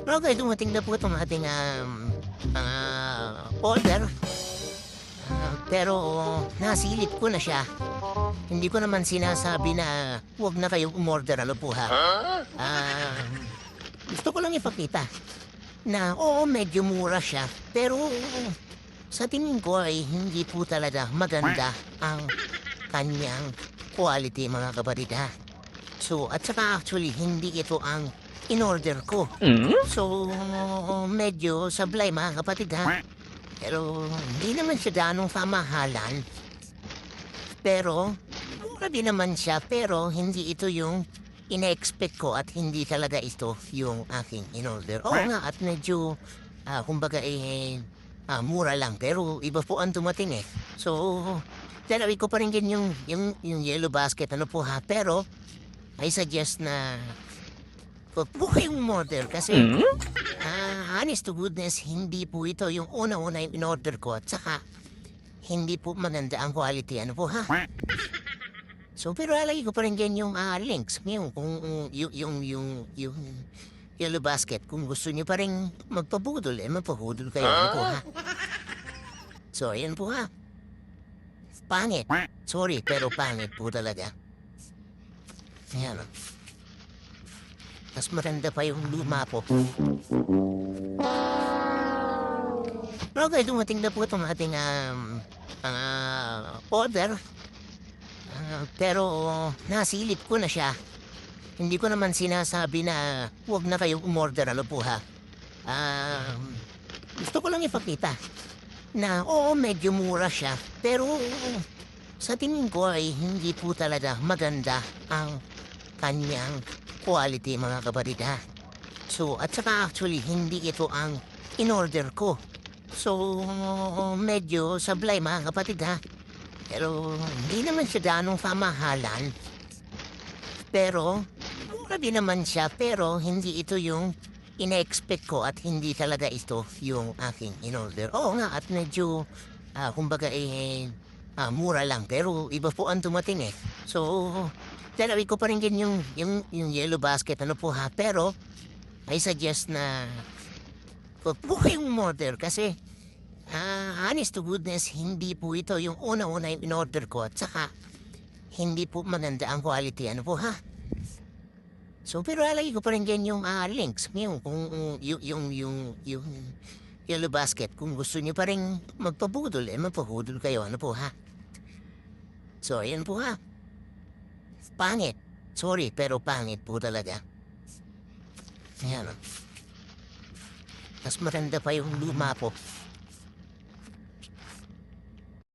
Okay, dumating na po itong ating, order. Pero nasilip ko na siya. Hindi ko naman sinasabi na huwag na kayong umorder, ano po ha? Ah, Gusto ko lang ipakita na oo, medyo mura siya. Pero sa tingin ko ay hindi po talaga maganda ang kanyang quality, mga kapatid ha. So, at saka actually, hindi ito ang in-order ko. So, medyo sablay, mga kapatid ha. Pero hindi naman siya ganong kamahalan. Pero, mura din naman siya. Pero hindi ito yung ina-expect ko at hindi talaga ito yung aking in-order. Oo nga, at medyo, kumbaga mura lang. Pero iba po ang dumating eh. So, dalawin ko pa rin din yung yellow basket, ano po ha. Pero, I suggest na huwag po kayong umorder kasi honest to goodness, hindi po ito yung una-una yung in-order ko at saka hindi po maganda ang quality, ano po ha? So, pero lalagay ko pa rin dyan yung links, yung yellow basket. Kung gusto niyo pa rin magpabudol, magpabudol kayo, ano po ha? So, ayan po ha. Pangit. Sorry, pero pangit po talaga. Ayan o. Mas maganda pa yung luma po. Okay, dumating na po itong ating order. Pero nasilip ko na siya. Hindi ko naman sinasabi na huwag na kayong umorder, ano po ha. Gusto ko lang ipakita na oo, medyo mura siya. Pero sa tingin ko ay hindi po talaga maganda ang kanyang quality, mga kapatid ha. So, at saka actually, hindi ito ang in-order ko. So, medyo sablay, mga kapatid ha. Pero hindi naman siya ganong kamahalan. Pero, mura din naman siya. Pero hindi ito yung ina-expect ko at hindi talaga ito yung aking in-order. Oo nga, at medyo, kumbaga mura lang. Pero iba po ang dumating eh. So, dalawin ko pa rin din yung yellow basket, ano po ha. Pero, I suggest na huwag po kayong umorder kasi honest to goodness, hindi po ito yung una-una yung in-order ko at saka hindi po maganda ang quality, ano po ha. So, pero lalagay ko pa rin dyan yung links, yung yellow basket. Kung gusto niyo pa rin magpabudol, magpabudol kayo, ano po ha. So, ayan po ha. Pangit. Sorry, pero pangit po talaga. Ayan o. Mas maganda pa yung luma po.